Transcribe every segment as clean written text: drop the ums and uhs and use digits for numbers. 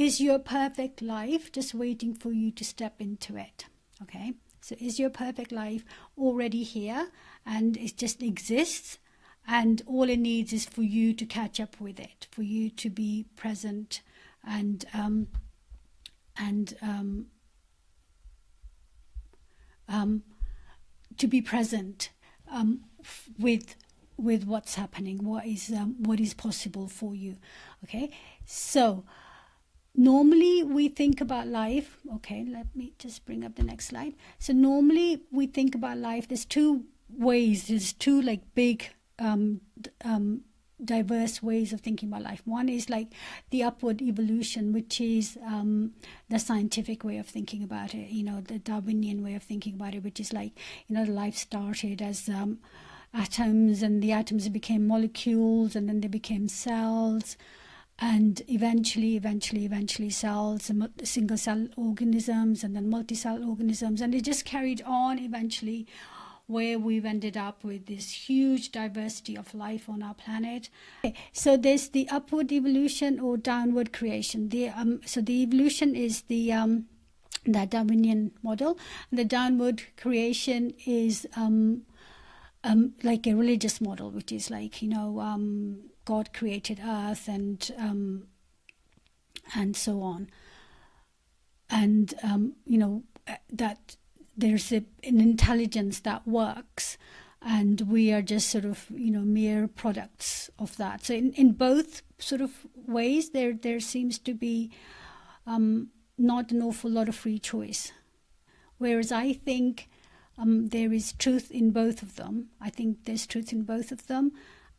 is your perfect life just waiting for you to step into it? Okay, so is your perfect life already here and it just exists, and all it needs is for you to catch up with it, for you to be present and to be present with what's happening, what is possible for you. Okay, so normally we think about life. Okay, let me just bring up the next slide. So normally we think about life, there's two ways, there's two like big diverse ways of thinking about life. One is like the upward evolution, which is the scientific way of thinking about it, the Darwinian way of thinking about it, which is like, life started as atoms, and the atoms became molecules, and then they became cells, and eventually cells, single cell organisms, and then multi-cell organisms, and it just carried on eventually, where we've ended up with this huge diversity of life on our planet. Okay, so there's the upward evolution or downward creation. So the evolution is the Darwinian model. The downward creation is like a religious model, which is like, God created Earth and so on, and that there's an intelligence that works, and we are just sort of mere products of that. So in both sort of ways, there seems to be not an awful lot of free choice, whereas I think there is truth in both of them. I think there's truth in both of them,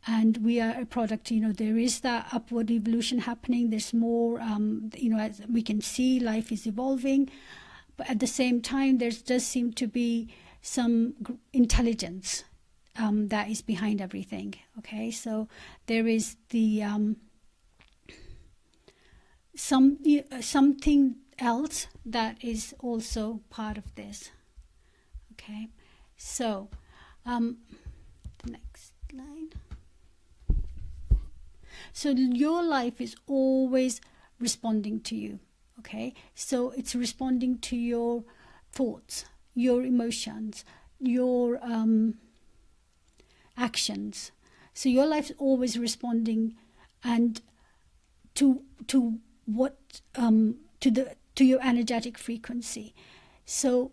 and we are a product. There is that upward evolution happening. There's more, as we can see, life is evolving. But at the same time, there does seem to be some intelligence that is behind everything. Okay, so there is the something else that is also part of this. Okay, so the next slide. So your life is always responding to you. Okay, so it's responding to your thoughts, your emotions, your actions. So your life's always responding, and to what to your energetic frequency. So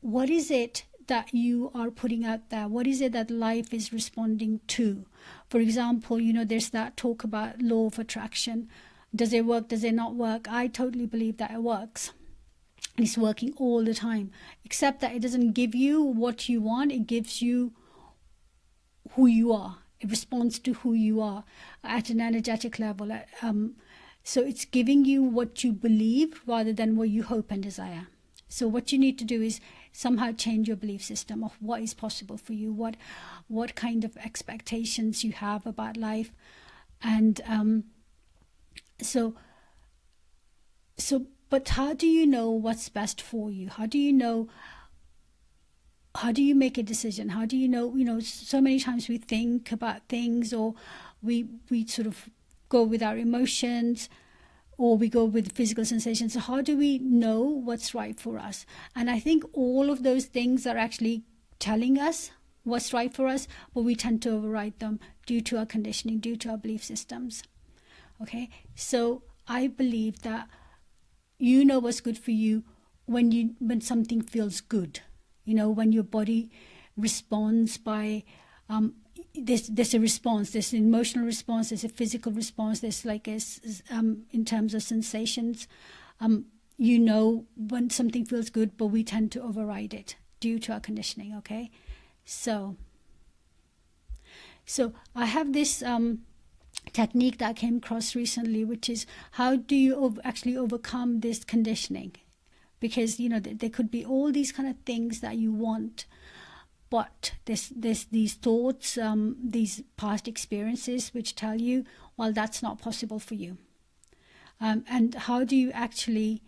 what is it that you are putting out there? What is it that life is responding to? For example, there's that talk about law of attraction. Does it work? Does it not work? I totally believe that it works. It's working all the time, except that it doesn't give you what you want. It gives you who you are. It responds to who you are at an energetic level. So it's giving you what you believe rather than what you hope and desire. So what you need to do is somehow change your belief system of what is possible for you, what kind of expectations you have about life, and but how do you know what's best for you? How do you know? How do you make a decision? How do you know? So many times we think about things, or we sort of go with our emotions, or we go with physical sensations. So how do we know what's right for us? And I think all of those things are actually telling us what's right for us, but we tend to override them due to our conditioning, due to our belief systems. Okay, so I believe that you know what's good for you when something feels good. When your body responds by there's a response, there's an emotional response, there's a physical response, there's like in terms of sensations, when something feels good, but we tend to override it due to our conditioning. Okay, so I have this technique that I came across recently, which is how do you actually overcome this conditioning? Because there could be all these kind of things that you want, but there's these thoughts, these past experiences which tell you, well, that's not possible for you. And how do you actually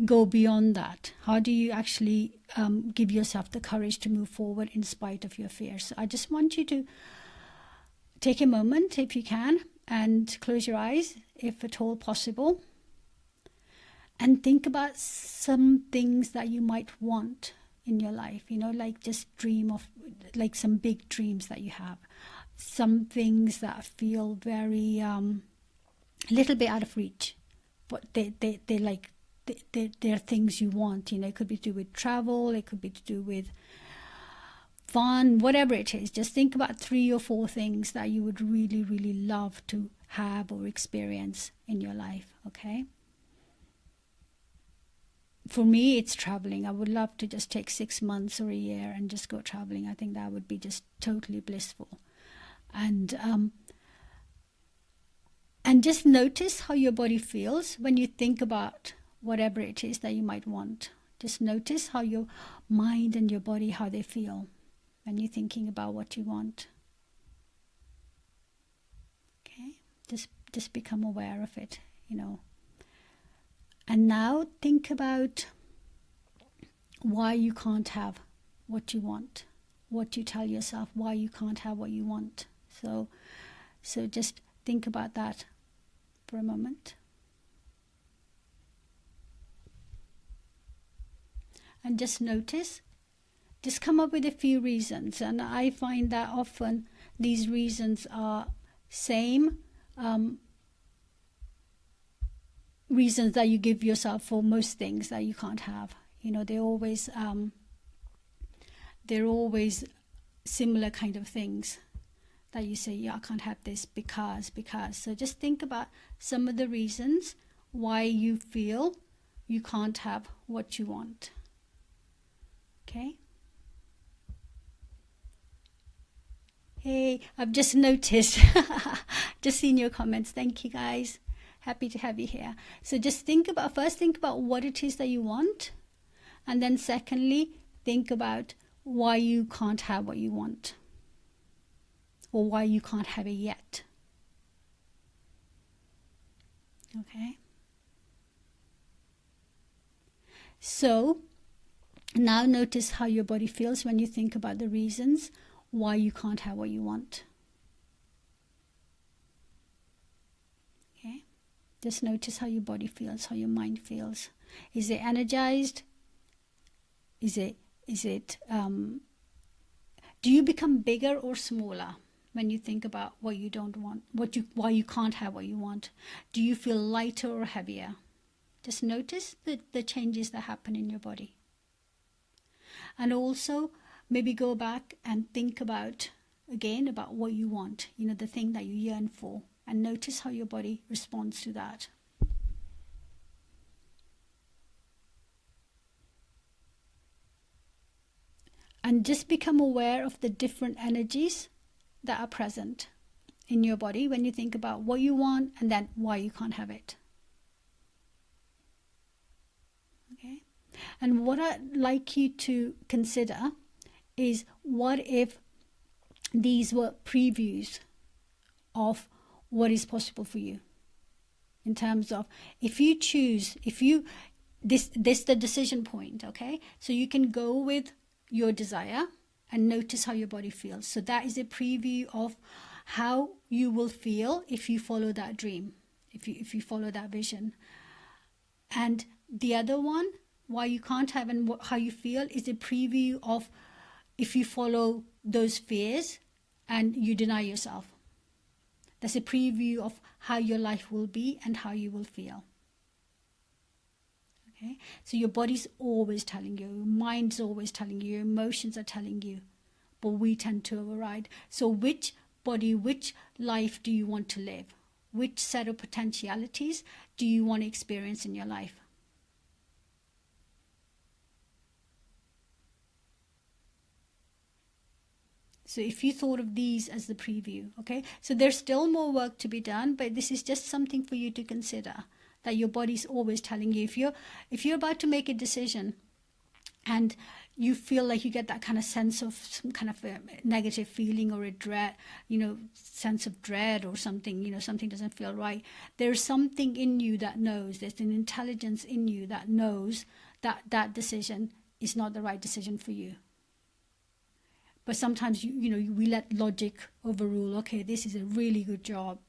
go beyond that? How do you actually give yourself the courage to move forward in spite of your fears? So I just want you to take a moment, if you can, and close your eyes, if at all possible. And think about some things that you might want in your life, like just dream of like some big dreams that you have, some things that feel very little bit out of reach, but they're things you want. It could be to do with travel, it could be to do with fun, whatever it is. Just think about 3 or 4 things that you would really, really love to have or experience in your life, okay? For me, it's traveling. I would love to just take 6 months or a year and just go traveling. I think that would be just totally blissful. And just notice how your body feels when you think about whatever it is that you might want. Just notice how your mind and your body, how they feel when you're thinking about what you want. Okay? Just become aware of it, And now think about why you can't have what you want. What you tell yourself why you can't have what you want. So just think about that for a moment. And just notice, just come up with a few reasons. And I find that often these reasons are same reasons that you give yourself for most things that you can't have. They're always similar kind of things that you say, yeah, I can't have this because. So just think about some of the reasons why you feel you can't have what you want. Okay? Hey, I've just noticed, just seen your comments. Thank you, guys. Happy to have you here. So just think about what it is that you want. And then secondly, think about why you can't have what you want. Or why you can't have it yet. Okay? So, now notice how your body feels when you think about the reasons why you can't have what you want. Okay? Just notice how your body feels, how your mind feels. Is it energized? Is it do you become bigger or smaller when you think about what you don't want, why you can't have what you want? Do you feel lighter or heavier? Just notice the changes that happen in your body. And also maybe go back and think about what you want, the thing that you yearn for, and notice how your body responds to that. And just become aware of the different energies that are present in your body when you think about what you want and then why you can't have it. Okay? And what I'd like you to consider is, what if these were previews of what is possible for you? In terms of, this the decision point, okay? So you can go with your desire and notice how your body feels. So that is a preview of how you will feel if you follow that dream, if you follow that vision. And the other one, why you can't have and how you feel, is a preview of if you follow those fears and you deny yourself. That's a preview of how your life will be and how you will feel. Okay? So your body's always telling you, your mind's always telling you, your emotions are telling you, but we tend to override. So which life do you want to live? Which set of potentialities do you want to experience in your life? So if you thought of these as the preview, okay? So there's still more work to be done, but this is just something for you to consider, that your body's always telling you. If you're about to make a decision and you feel like you get that kind of sense of some kind of a negative feeling or a dread, sense of dread or something, something doesn't feel right, there's something in you that knows, there's an intelligence in you that knows that that decision is not the right decision for you. But sometimes, we let logic overrule. Okay, this is a really good job,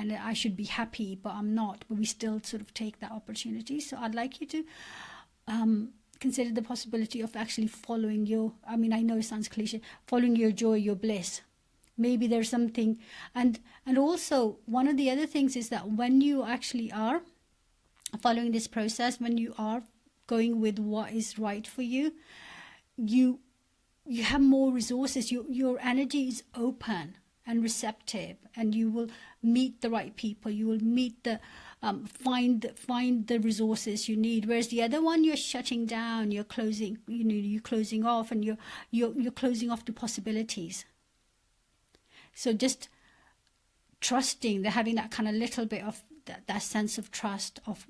and I should be happy, but I'm not, but we still sort of take that opportunity. So I'd like you to consider the possibility of actually following your, I mean, I know it sounds cliche, following your joy, your bliss. Maybe there's something, and also one of the other things is that when you actually are following this process, when you are going with what is right for you, you have more resources. Your energy is open and receptive, and you will meet the right people. You will meet the find the resources you need. Whereas the other one, you're shutting down, you're closing, you're closing off, and you're closing off the possibilities. So just trusting, having that kind of little bit of that sense of trust of,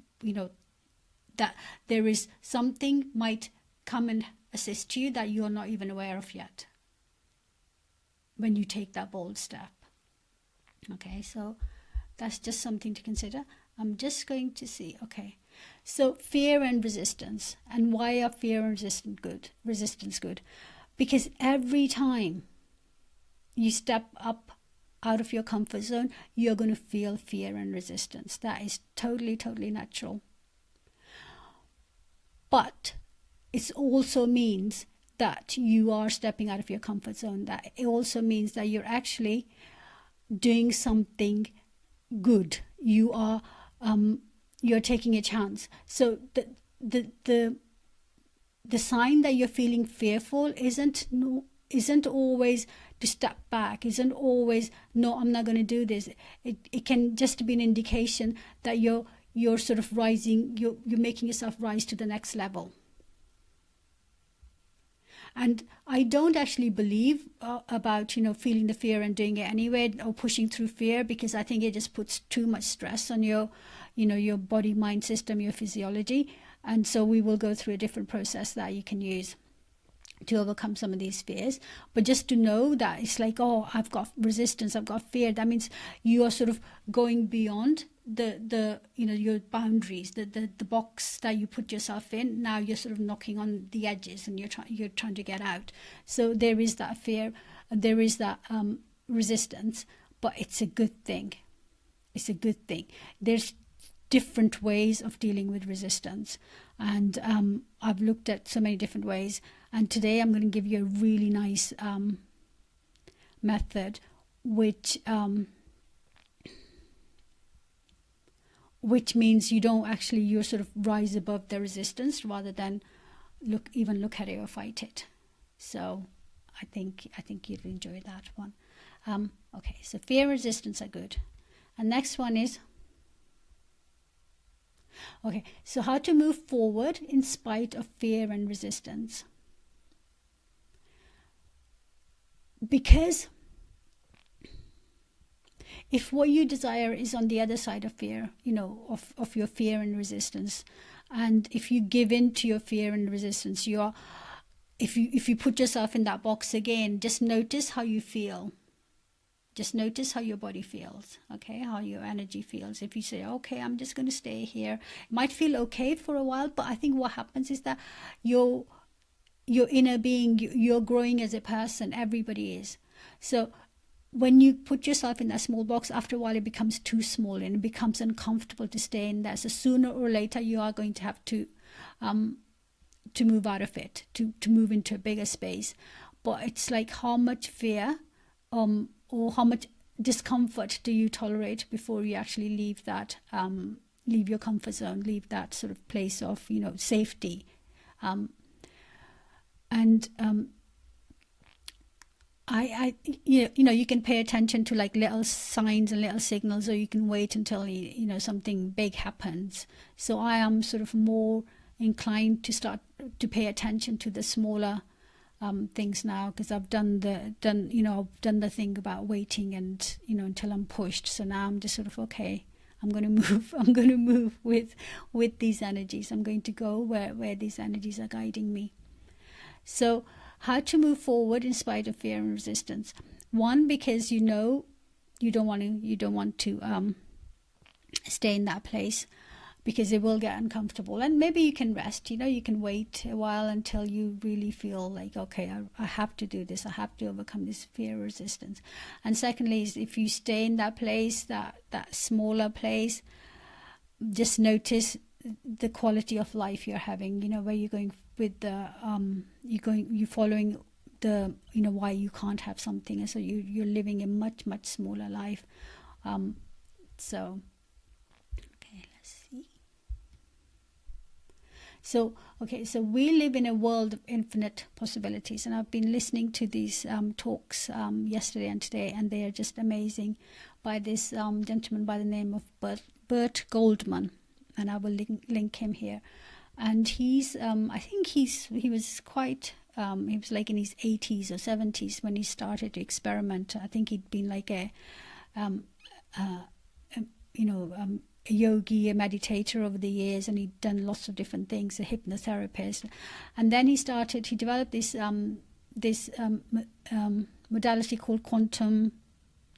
that there is something might come and assist you that you're not even aware of yet when you take that bold step. Okay, so that's just something to consider. I'm just going to see, okay, so fear and resistance. And why are fear and resistance good? Because every time you step up out of your comfort zone, you're going to feel fear and resistance. That is totally, totally natural. But it also means that you are stepping out of your comfort zone. That it also means that you're actually doing something good. You are you're taking a chance. So the sign that you're feeling fearful isn't always to step back, isn't always, no, I'm not going to do this. It can just be an indication that you're sort of rising, you're making yourself rise to the next level. And I don't actually believe about, feeling the fear and doing it anyway, or pushing through fear, because I think it just puts too much stress on your body, mind system, your physiology. And so we will go through a different process that you can use to overcome some of these fears. But just to know that it's like, oh, I've got resistance, I've got fear, that means you are sort of going beyond the your boundaries, the box that you put yourself in. Now you're sort of knocking on the edges, and you're trying to get out. So there is that fear, there is that resistance, but it's a good thing. It's a good thing. There's different ways of dealing with resistance, and I've looked at so many different ways, and today I'm going to give you a really nice method which means you sort of rise above the resistance rather than look at it or fight it. So I think you'll enjoy that one. Okay, so fear and resistance are good. And next one is, okay, so how to move forward in spite of fear and resistance. Because if what you desire is on the other side of fear, of your fear and resistance, and if you give in to your fear and resistance, if you put yourself in that box again, just notice how you feel. Just notice how your body feels, okay, how your energy feels. If you say, okay, I'm just going to stay here, it might feel okay for a while, but I think what happens is that your inner being, you're growing as a person. Everybody is. So when you put yourself in that small box, after a while it becomes too small and it becomes uncomfortable to stay in there. So sooner or later you are going to have to move out of it, to move into a bigger space. But it's like, how much fear or how much discomfort do you tolerate before you actually leave that, leave your comfort zone, leave that sort of place of safety. You can pay attention to like little signs and little signals, or you can wait until something big happens. So I am sort of more inclined to start to pay attention to the smaller things now, because I've done the thing about waiting and until I'm pushed. So now I'm just sort of, okay, I'm going to move with these energies. I'm going to go where these energies are guiding me. So how to move forward in spite of fear and resistance. One, because you don't want to stay in that place. because it will get uncomfortable. And maybe you can rest, you can wait a while until you really feel like, okay, I have to do this, I have to overcome this fear resistance. And secondly is, if you stay in that place, that smaller place, just notice the quality of life you're having, where you're going with the you're following the why you can't have something, and so you're living a much smaller life. So okay, let's see. So we live in a world of infinite possibilities, and I've been listening to these talks yesterday and today, and they are just amazing, by this gentleman by the name of Bert Goldman, and I will link him here. And he's I think he was quite he was like in his 80s or 70s when he started to experiment. I think he'd been like a yogi, a meditator over the years, and he'd done lots of different things, a hypnotherapist. And then he developed this modality called quantum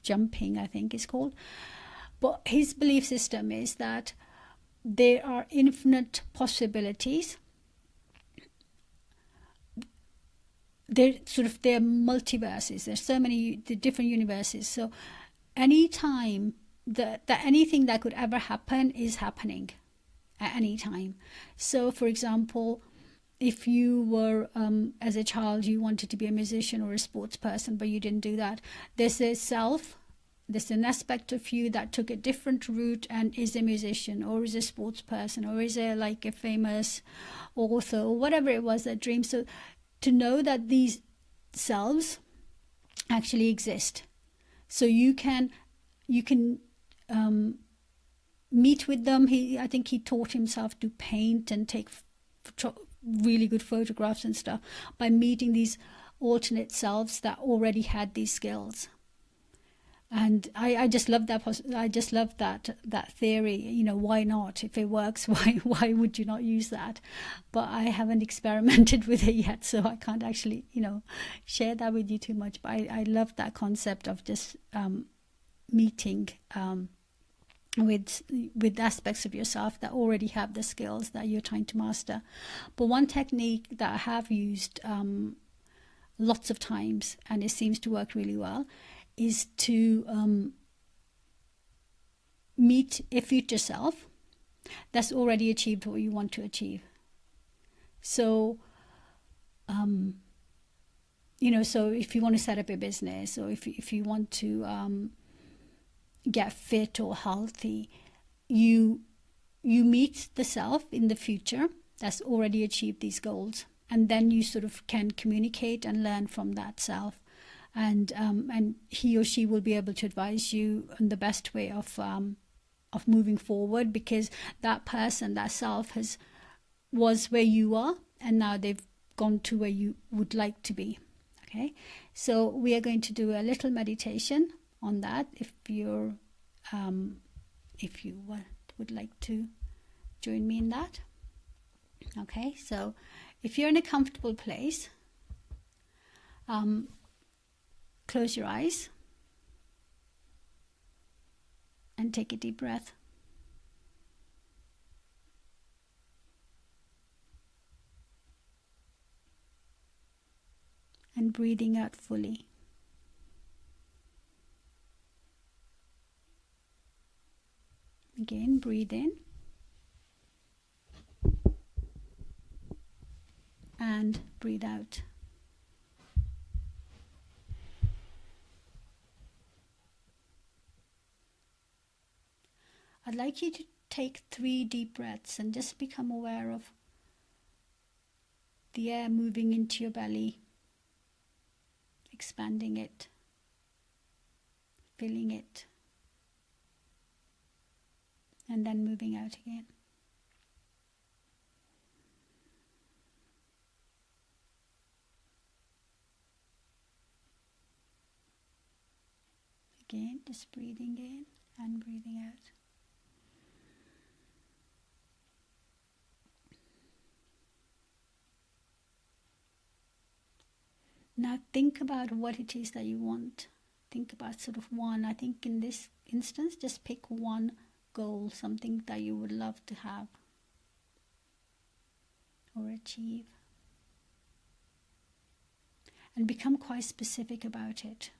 jumping, I think it's called. But his belief system is that there are infinite possibilities. They're multiverses. There's so many different universes. So any time that anything that could ever happen is happening at any time. So, for example, if you were as a child, you wanted to be a musician or a sports person, but you didn't do that, there's an aspect of you that took a different route and is a musician or is a sports person or is a famous author or whatever it was, that dream. So to know that these selves actually exist, so you can meet with them. I think he taught himself to paint and take really good photographs and stuff by meeting these alternate selves that already had these skills. And I just love that. I just love that theory. Why not? If it works, why would you not use that? But I haven't experimented with it yet, so I can't actually share that with you too much. But I love that concept of just meeting with aspects of yourself that already have the skills that you're trying to master. But one technique that I have used lots of times, and it seems to work really well, is to meet a future self that's already achieved what you want to achieve. So so if you want to set up a business, or if you want to get fit or healthy, you meet the self in the future that's already achieved these goals, and then you can communicate and learn from that self, and he or she will be able to advise you on the best way of moving forward, because that person, that self, was where you are, and now they've gone to where you would like to be. Okay, so we are going to do a little meditation on that. If you would like to join me in that. Okay, so if you're in a comfortable place, close your eyes and take a deep breath. And breathing out fully. Again, breathe in and breathe out. I'd like you to take 3 deep breaths and just become aware of the air moving into your belly, expanding it, filling it, and then moving out again. Again, just breathing in and breathing out. Now think about what it is that you want. Think about one. I think in this instance, just pick one goal, something that you would love to have or achieve. And become quite specific about it.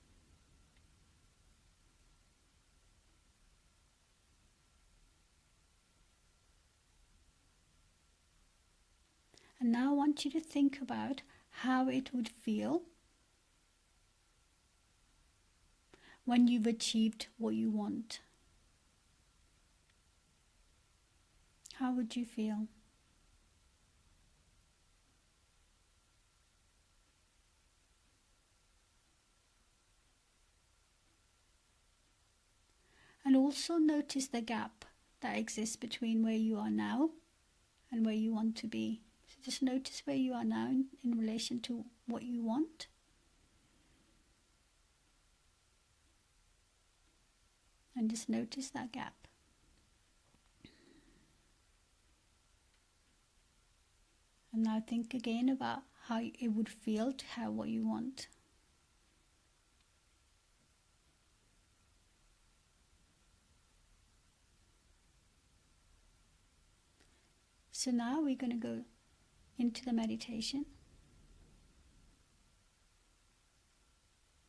And now I want you to think about how it would feel when you've achieved what you want. How would you feel? And also notice the gap that exists between where you are now and where you want to be. So just notice where you are now in relation to what you want. And just notice that gap. And now think again about how it would feel to have what you want. So now we're going to go into the meditation.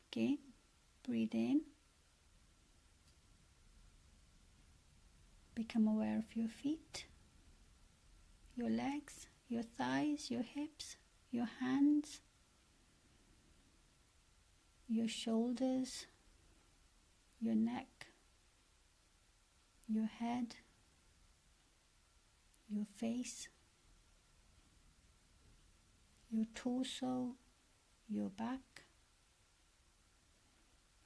Okay, breathe in. Become aware of your feet, your legs, your thighs, your hips, your hands, your shoulders, your neck, your head, your face, your torso, your back,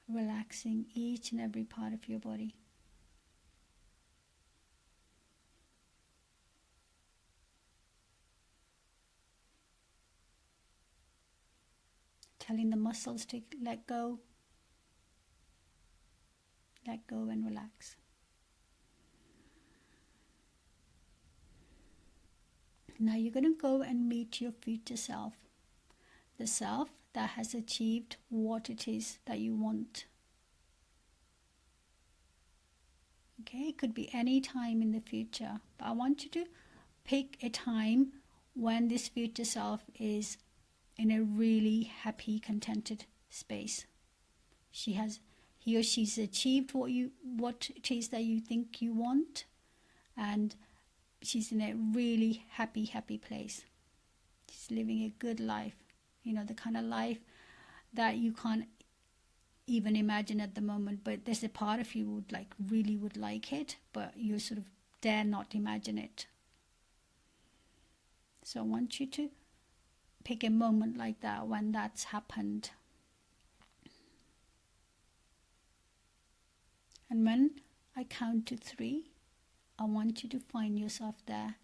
relaxing each and every part of your body. Telling the muscles to let go and relax. Now you're going to go and meet your future self, the self that has achieved what it is that you want. Okay, it could be any time in the future, but I want you to pick a time when this future self is in a really happy, contented space. He or she's achieved what it is that you think you want, and she's in a really happy place. She's living a good life, the kind of life that you can't even imagine at the moment, but there's a part of you really would like it, but you sort of dare not imagine it. So I want you to pick a moment like that when that's happened. And when I count to 3, I want you to find yourself there.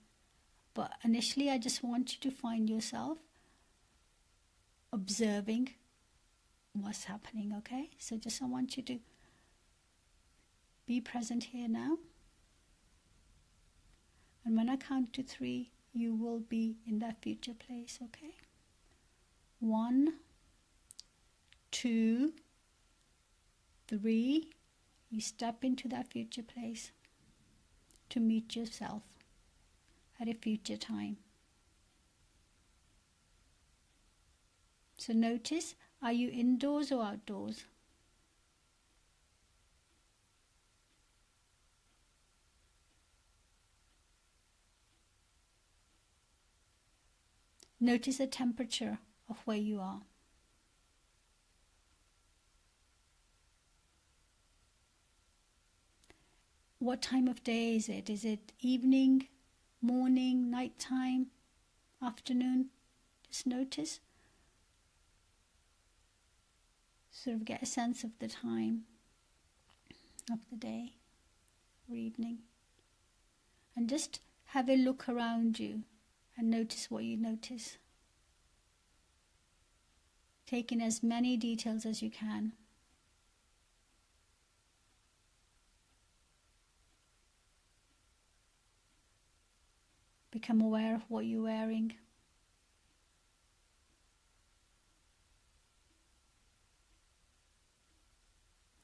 But initially, I just want you to find yourself observing what's happening, okay? So I want you to be present here now. And when I count to 3, you will be in that future place, okay? 1, 2, 3. You step into that future place to meet yourself at a future time. So notice, are you indoors or outdoors? Notice the temperature of where you are. What time of day is it? Is it evening, morning, nighttime, afternoon? Just notice. Sort of get a sense of the time of the day or evening. And just have a look around you and notice what you notice. Take in as many details as you can. Become aware of what you're wearing.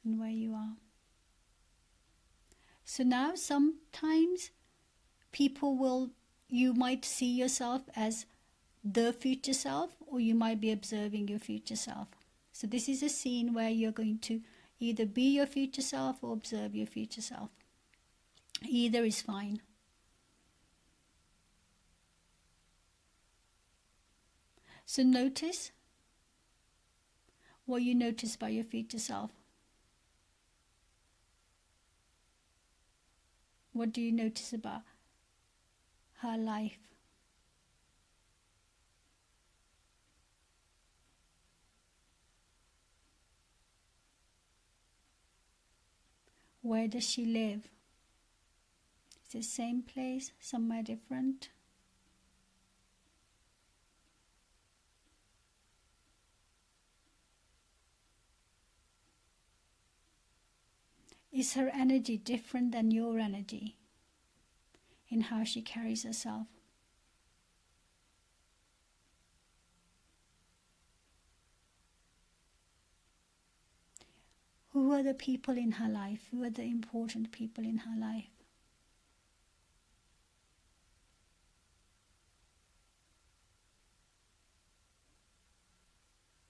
And where you are. So now sometimes you might see yourself as the future self, or you might be observing your future self. So this is a scene where you're going to either be your future self or observe your future self. Either is fine. So notice what you notice by your future self. What do you notice about her life? Where does she live? Is it the same place, somewhere different? Is her energy different than your energy in how she carries herself? Who are the people in her life? Who are the important people in her life?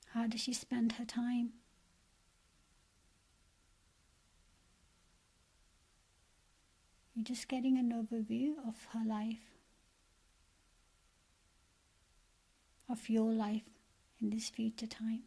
How does she spend her time? You're just getting an overview of her life, of your life in this future time.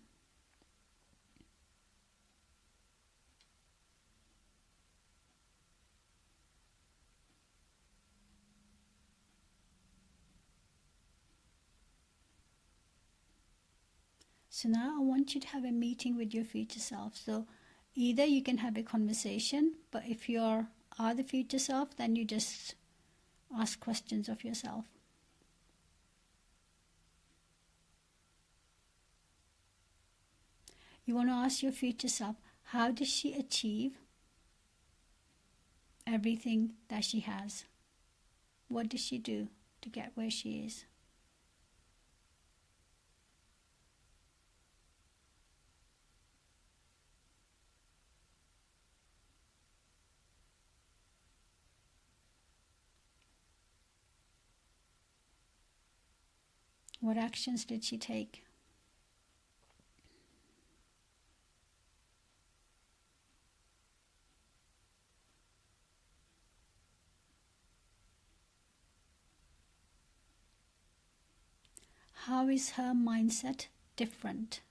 So now I want you to have a meeting with your future self. So either you can have a conversation, but if you are the future self, then you just ask questions of yourself. You want to ask your future self, how does she achieve everything that she has? What does she do to get where she is? What actions did she take? How is her mindset different?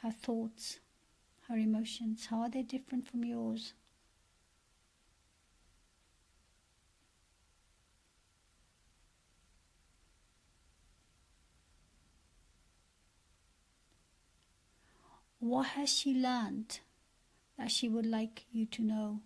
Her thoughts, her emotions, how are they different from yours? What has she learned that she would like you to know?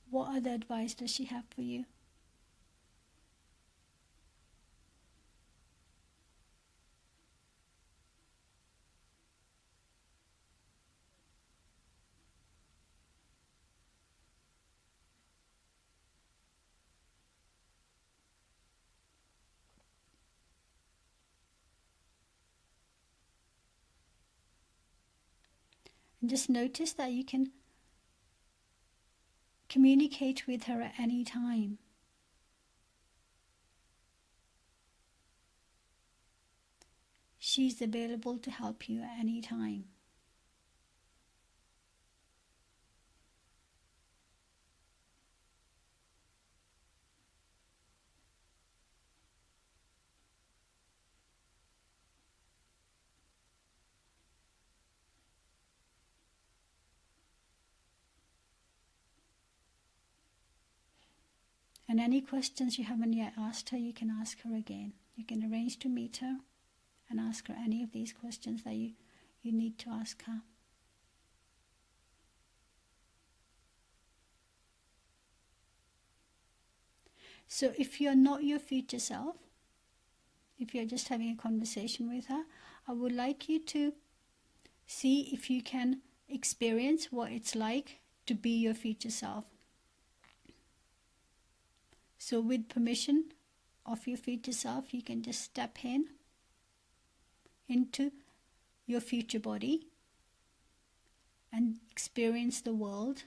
What other advice does she have for you? And just notice that you can communicate with her at any time. She's available to help you at any time. And any questions you haven't yet asked her, you can ask her again. You can arrange to meet her and ask her any of these questions that you need to ask her. So if you're not your future self, if you're just having a conversation with her, I would like you to see if you can experience what it's like to be your future self. So with permission of your future self, you can just step into your future body and experience the world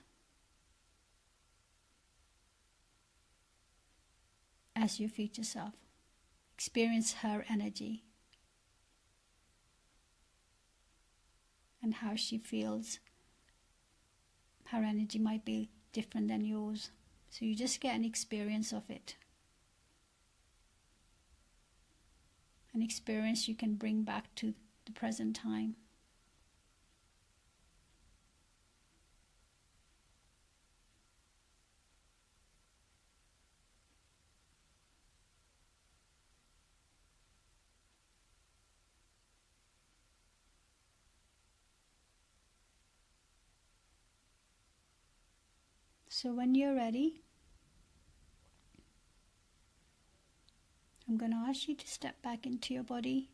as your future self. Experience her energy and how she feels. Her energy might be different than yours, so you just get an experience of it. An experience you can bring back to the present time. So when you're ready, I'm going to ask you to step back into your body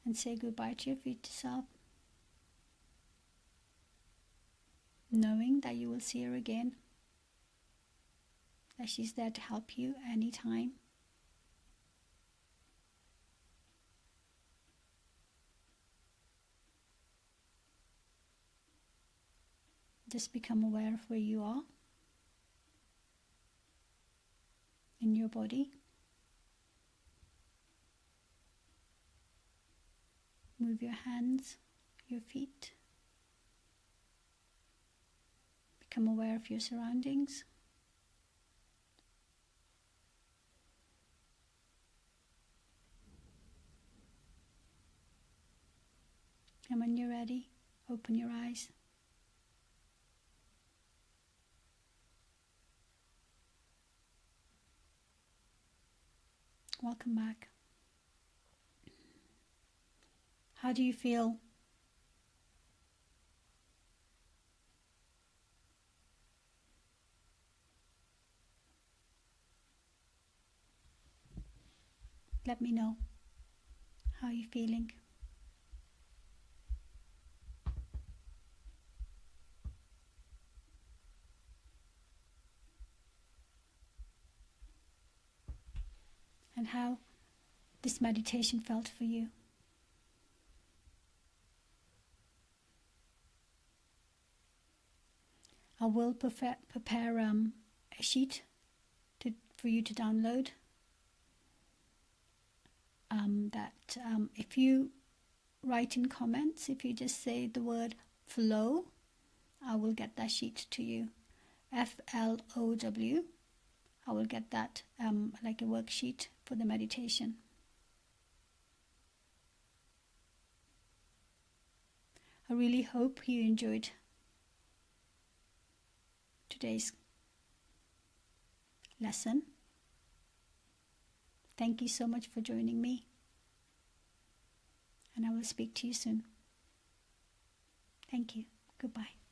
and say goodbye to your future self, knowing that you will see her again, that she's there to help you anytime. Just become aware of where you are in your body. Move your hands, your feet. Become aware of your surroundings. And when you're ready, open your eyes. Welcome back. How do you feel? Let me know how you're feeling. And how this meditation felt for you. I will prepare a sheet for you to download. If you write in comments, if you just say the word flow, I will get that sheet to you. FLOW. I will get that like a worksheet for the meditation. I really hope you enjoyed today's lesson. Thank you so much for joining me, and I will speak to you soon. Thank you. Goodbye.